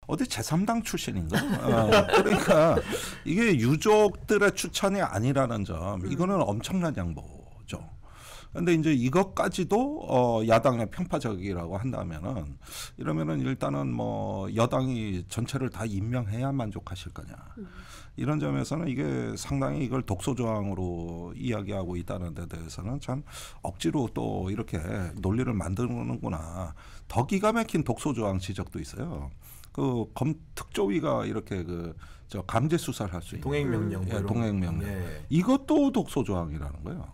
어디 제3당 출신인가? 그러니까 이게 유족들의 추천이 아니라는 점, 이거는 엄청난 양보죠. 근데 이제 이것까지도 야당의 편파적이라고 한다면은, 이러면은 일단은 뭐 여당이 전체를 다 임명해야 만족하실 거냐. 이런 점에서는 이게 상당히 이걸 독소조항으로 이야기하고 있다는 데 대해서는 참 억지로 또 이렇게 논리를 만드는구나. 더 기가 막힌 독소조항 지적도 있어요. 그 특조위가 이렇게 저 강제 수사를 할 수 있는 동행명령, 예, 동행명령. 예. 이것도 독소조항이라는 거예요.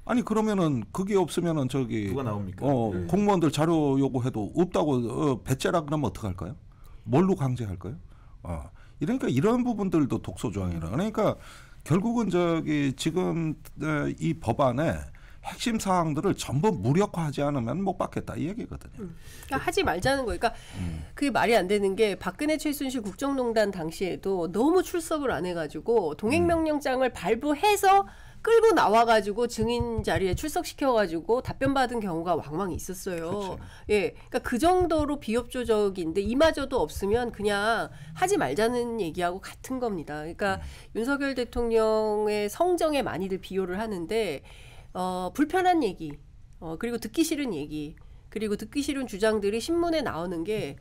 아니 그러면은 그게 없으면은 저기 누가 나옵니까? 공무원들 자료 요구해도 없다고 배째라 그러면 어떡할까요? 뭘로 강제할까요? 이러니까 이런 부분들도 독소조항이라. 그러니까 결국은 저기 지금 이 법안에 핵심 사항들을 전부 무력화하지 않으면 못 받겠다 이 얘기거든요. 그러니까 하지 말자는 거예요. 그러니까 그게 말이 안 되는 게 박근혜 최순실 국정농단 당시에도 너무 출석을 안 해가지고 동행명령장을 발부해서 끌고 나와가지고 증인 자리에 출석시켜가지고 답변 받은 경우가 왕왕 있었어요. 그렇죠. 예, 그러니까 그 정도로 비협조적인데 이마저도 없으면 그냥 하지 말자는 얘기하고 같은 겁니다. 그러니까 윤석열 대통령의 성정에 많이들 비교를 하는데 불편한 얘기, 그리고 듣기 싫은 얘기, 그리고 듣기 싫은 주장들이 신문에 나오는 게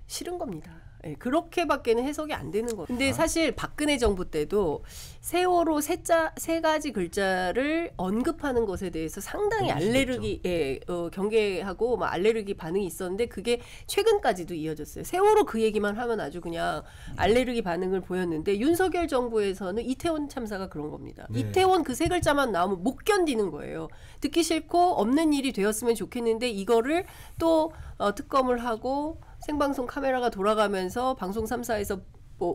싫은 겁니다. 예, 그렇게밖에는 해석이 안 되는 거예요. 근데 사실 박근혜 정부 때도 세월호 세 가지 글자를 언급하는 것에 대해서 상당히 알레르기, 경계하고 막 알레르기 반응이 있었는데 그게 최근까지도 이어졌어요. 세월호 그 얘기만 하면 아주 그냥 알레르기 반응을 보였는데 윤석열 정부에서는 이태원 참사가 그런 겁니다. 네. 이태원 그 세 글자만 나오면 못 견디는 거예요. 듣기 싫고 없는 일이 되었으면 좋겠는데 이거를 또 특검을 하고 생방송 카메라가 돌아가면서 방송 3사에서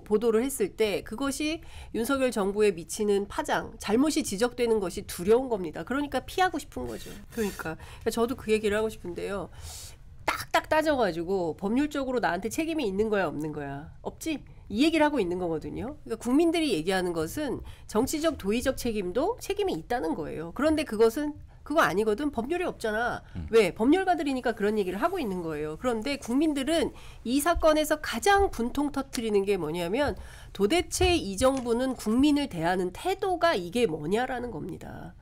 보도를 했을 때 그것이 윤석열 정부에 미치는 파장, 잘못이 지적되는 것이 두려운 겁니다. 그러니까 피하고 싶은 거죠. 그러니까 저도 그 얘기를 하고 싶은데요. 딱딱 따져가지고 법률적으로 나한테 책임이 있는 거야 없는 거야? 없지? 이 얘기를 하고 있는 거거든요. 그러니까 국민들이 얘기하는 것은 정치적 도의적 책임이 있다는 거예요. 그런데 그것은 그거 아니거든. 법률이 없잖아. 왜? 법률가들이니까 그런 얘기를 하고 있는 거예요. 그런데 국민들은 이 사건에서 가장 분통 터뜨리는 게 뭐냐면 도대체 이 정부는 국민을 대하는 태도가 이게 뭐냐라는 겁니다.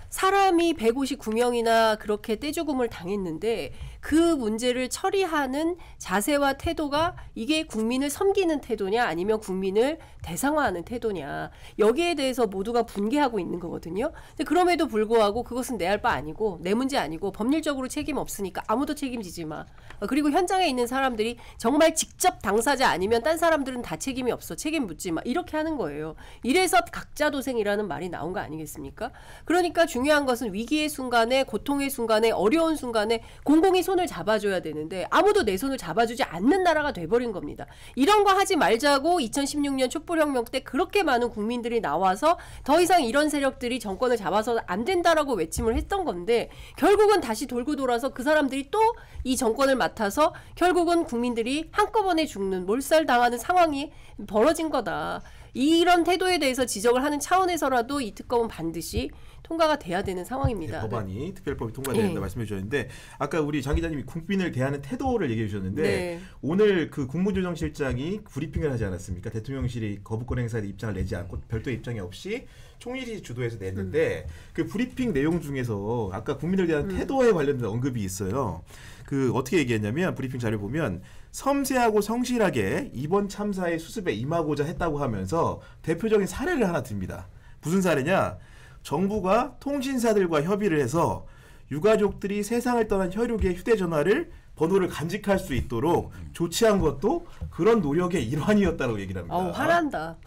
사람이 159명이나 그렇게 떼죽음을 당했는데 그 문제를 처리하는 자세와 태도가 이게 국민을 섬기는 태도냐 아니면 국민을 대상화하는 태도냐 여기에 대해서 모두가 분개하고 있는 거거든요. 근데 그럼에도 불구하고 그것은 내 할 바 아니고 내 문제 아니고 법률적으로 책임 없으니까 아무도 책임지지 마. 그리고 현장에 있는 사람들이 정말 직접 당사자 아니면 딴 사람들은 다 책임이 없어. 책임 묻지 마. 이렇게 하는 거예요. 이래서 각자 도생이라는 말이 나온 거 아니겠습니까? 그러니까 중요한 것은 위기의 순간에 고통의 순간에 어려운 순간에 공공이 손을 잡아줘야 되는데 아무도 내 손을 잡아주지 않는 나라가 돼버린 겁니다. 이런 거 하지 말자고 2016년 촛불혁명 때 그렇게 많은 국민들이 나와서 더 이상 이런 세력들이 정권을 잡아서 안 된다라고 외침을 했던 건데 결국은 다시 돌고 돌아서 그 사람들이 또 이 정권을 맡아서 결국은 국민들이 한꺼번에 죽는 몰살당하는 상황이 벌어진 거다. 이런 태도에 대해서 지적을 하는 차원에서라도 이 특검은 반드시 통과가 돼야 되는 상황입니다. 네, 법안이 특별법이 통과돼야 된다 말씀해 주셨는데 아까 우리 장 기자님이 국민을 대하는 태도를 얘기해 주셨는데 오늘 그 국무조정실장이 브리핑을 하지 않았습니까? 대통령실이 거부권 행사에 입장을 내지 않고 별도의 입장이 없이 총리실이 주도해서 냈는데 그 브리핑 내용 중에서 아까 국민을 대한 태도에 관련된 언급이 있어요. 그 어떻게 얘기했냐면 브리핑 자료 보면 섬세하고 성실하게 이번 참사의 수습에 임하고자 했다고 하면서 대표적인 사례를 하나 듭니다. 무슨 사례냐? 정부가 통신사들과 협의를 해서 유가족들이 세상을 떠난 혈육의 휴대전화를 번호를 간직할 수 있도록 조치한 것도 그런 노력의 일환이었다고 얘기를 합니다. 화난다.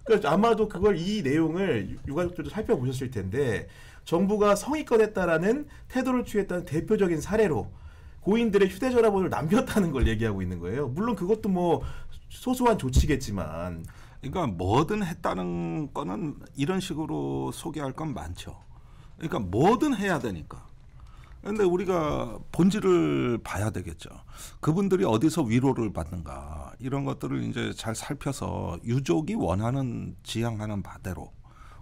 그러니까 아마도 이 내용을 유가족들도 살펴보셨을 텐데 정부가 성의껏 했다라는 태도를 취했다는 대표적인 사례로 고인들의 휴대전화 번호를 남겼다는 걸 얘기하고 있는 거예요. 물론 그것도 뭐 소소한 조치겠지만 그러니까 뭐든 했다는 거는 이런 식으로 소개할 건 많죠. 그러니까 뭐든 해야 되니까. 그런데 우리가 본질을 봐야 되겠죠. 그분들이 어디서 위로를 받는가 이런 것들을 이제 잘 살펴서 유족이 원하는 지향하는 바대로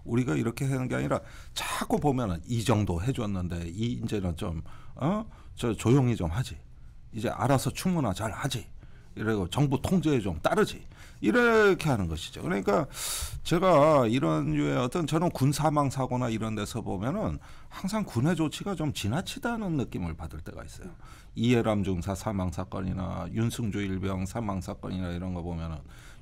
우리가 이렇게 하는 게 아니라 자꾸 보면은 이 정도 해줬는데 이제는 좀 저 조용히 좀 하지. 이제 알아서 충분하 잘 하지. 이래고 정부 통제에 좀 따르지. 이렇게 하는 것이죠. 그러니까 제가 이런 류의 어떤 저는 군 사망 사고나 이런 데서 보면은 항상 군의 조치가 좀 지나치다는 느낌을 받을 때가 있어요. 이해람 중사 사망 사건이나 윤승주 일병 사망 사건이나 이런 거 보면은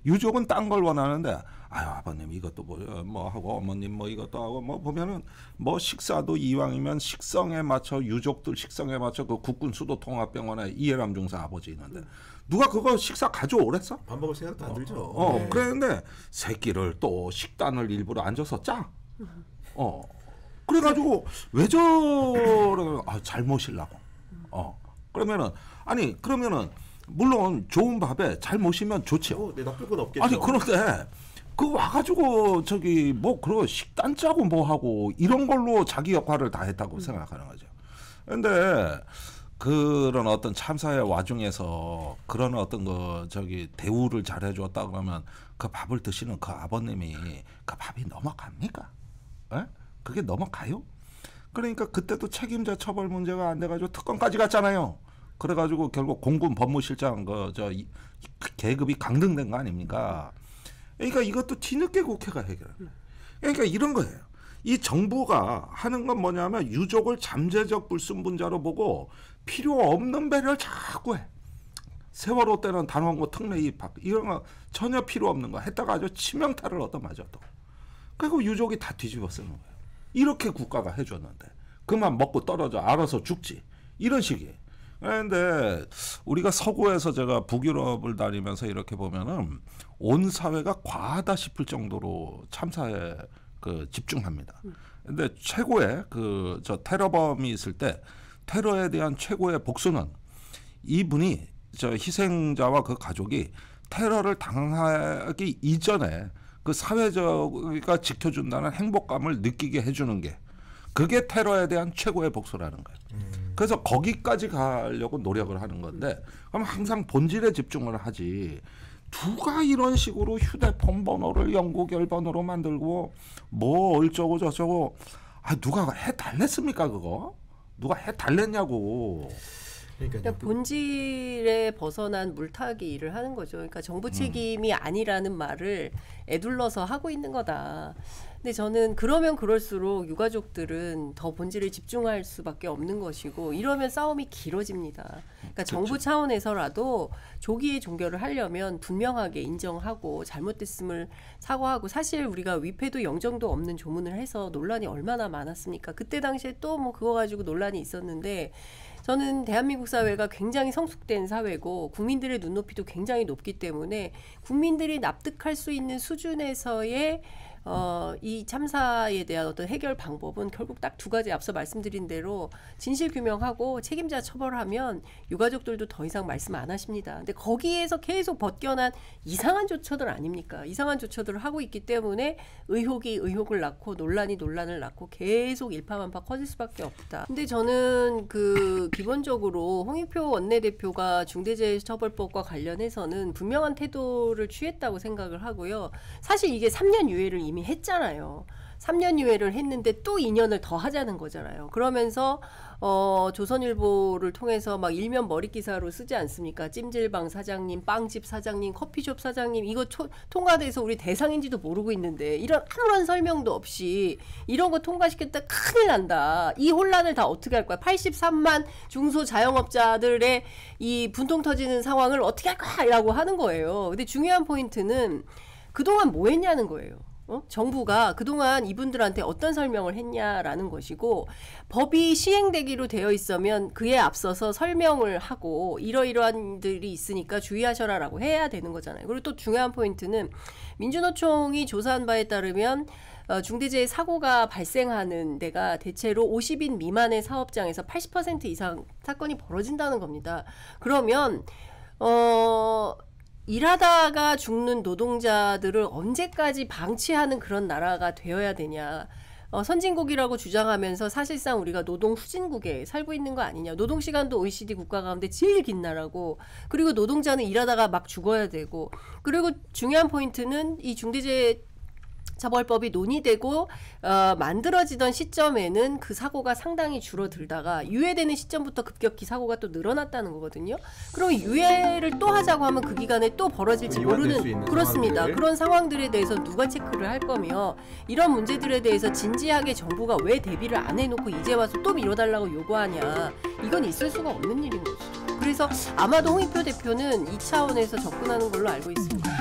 유족은 딴 걸 원하는데 아유 아버님 이것도 뭐 하고 어머님 뭐 이것도 하고 뭐 보면은 뭐 식사도 이왕이면 식성에 맞춰 유족들 식성에 맞춰 그 국군 수도 통합병원에 이해람 중사 아버지 있는데 누가 그거 식사 가져오랬어? 밥 먹을 생각도 안 들죠. 네. 그랬는데 새끼를 또 식단을 일부러 앉아서 짜. 그래가지고 왜 저래? 잘못이려고. 그러면은 아니 그러면은 물론 좋은 밥에 잘 모시면 좋죠. 네, 나쁠 건 없겠죠. 아니 그런데 그 와가지고 저기 뭐 그런 식단 짜고 뭐 하고 이런 걸로 자기 역할을 다 했다고 생각하는 거죠. 그런데 그런 어떤 참사의 와중에서 그런 어떤 그 저기 대우를 잘 해줬다 그러면 그 밥을 드시는 그 아버님이 그 밥이 넘어갑니까? 에? 그게 넘어가요? 그러니까 그때도 책임자 처벌 문제가 안 돼가지고 특검까지 갔잖아요. 그래가지고 결국 공군 법무실장 계급이 강등된 거 아닙니까? 그러니까 이것도 뒤늦게 국회가 해결해요. 그러니까 이런 거예요. 이 정부가 하는 건 뭐냐면 유족을 잠재적 불순분자로 보고 필요 없는 배려를 자꾸 해. 세월호 때는 단원고 특례 입학 이런 거 전혀 필요 없는 거 했다가 아주 치명타를 얻어맞아 또. 그리고 유족이 다 뒤집어 쓰는 거예요. 이렇게 국가가 해줬는데 그만 먹고 떨어져 알아서 죽지 이런 식이에요. 그런데 우리가 서구에서 제가 북유럽을 다니면서 이렇게 보면은 온 사회가 과하다 싶을 정도로 참사에 그 집중합니다. 근데 최고의 그 저 테러범이 있을 때 테러에 대한 최고의 복수는 이분이 저 희생자와 그 가족이 테러를 당하기 이전에 그 사회가 지켜준다는 행복감을 느끼게 해주는 게 그게 테러에 대한 최고의 복수라는 거예요. 그래서 거기까지 가려고 노력을 하는 건데 그럼 항상 본질에 집중을 하지 누가 이런 식으로 휴대폰 번호를 영구결 번호로 만들고 뭐 어쩌고 저쩌고 누가 해달랬습니까 그거? 누가 해달랬냐고. 그러니까 본질에 벗어난 물타기 일을 하는 거죠. 그러니까 정부 책임이 아니라는 말을 애둘러서 하고 있는 거다. 근데 저는 그러면 그럴수록 유가족들은 더 본질에 집중할 수밖에 없는 것이고 이러면 싸움이 길어집니다. 그러니까 정부 차원에서라도 조기에 종결을 하려면 분명하게 인정하고 잘못됐음을 사과하고 사실 우리가 위패도 영정도 없는 조문을 해서 논란이 얼마나 많았습니까? 그때 당시에 또 뭐 그거 가지고 논란이 있었는데 저는 대한민국 사회가 굉장히 성숙된 사회고 국민들의 눈높이도 굉장히 높기 때문에 국민들이 납득할 수 있는 수준에서의 이 참사에 대한 어떤 해결 방법은 결국 딱 두 가지 앞서 말씀드린 대로 진실 규명하고 책임자 처벌하면 유가족들도 더 이상 말씀 안 하십니다. 근데 거기에서 계속 벗겨난 이상한 조처들 아닙니까? 이상한 조처들을 하고 있기 때문에 의혹이 의혹을 낳고 논란이 논란을 낳고 계속 일파만파 커질 수밖에 없다. 근데 저는 그 기본적으로 홍익표 원내대표가 중대재해처벌법과 관련해서는 분명한 태도를 취했다고 생각을 하고요. 사실 이게 3년 유예를 이미 했잖아요. 3년 유예를 했는데 또 2년을 더 하자는 거잖아요. 그러면서 조선일보를 통해서 막 일면 머리 기사로 쓰지 않습니까? 찜질방 사장님, 빵집 사장님, 커피숍 사장님 이거 통과돼서 우리 대상인지도 모르고 있는데 이런 아무런 설명도 없이 이런 거 통과시켰다 큰일 난다. 이 혼란을 다 어떻게 할 거야? 83만 중소 자영업자들의 이 분통 터지는 상황을 어떻게 할 거야라고 하는 거예요. 근데 중요한 포인트는 그동안 뭐 했냐는 거예요. 정부가 그동안 이분들한테 어떤 설명을 했냐라는 것이고 법이 시행되기로 되어 있으면 그에 앞서서 설명을 하고 이러이러한 들이 있으니까 주의하셔라라고 해야 되는 거잖아요. 그리고 또 중요한 포인트는 민주노총이 조사한 바에 따르면 중대재해 사고가 발생하는 데가 대체로 50인 미만의 사업장에서 80% 이상 사건이 벌어진다는 겁니다. 그러면 일하다가 죽는 노동자들을 언제까지 방치하는 그런 나라가 되어야 되냐. 선진국이라고 주장하면서 사실상 우리가 노동 후진국에 살고 있는 거 아니냐. 노동시간도 OECD 국가 가운데 제일 긴 나라고 그리고 노동자는 일하다가 막 죽어야 되고 그리고 중요한 포인트는 이 중대재해 처벌법이 논의되고 만들어지던 시점에는 그 사고가 상당히 줄어들다가 유예되는 시점부터 급격히 사고가 또 늘어났다는 거거든요. 그럼 유예를 또 하자고 하면 그 기간에 또 벌어질지 모르는 그렇습니다. 상황들. 그런 상황들에 대해서 누가 체크를 할 거며 이런 문제들에 대해서 진지하게 정부가 왜 대비를 안 해놓고 이제 와서 또 밀어달라고 요구하냐. 이건 있을 수가 없는 일인 거죠. 그래서 아마도 홍익표 대표는 이 차원에서 접근하는 걸로 알고 있습니다.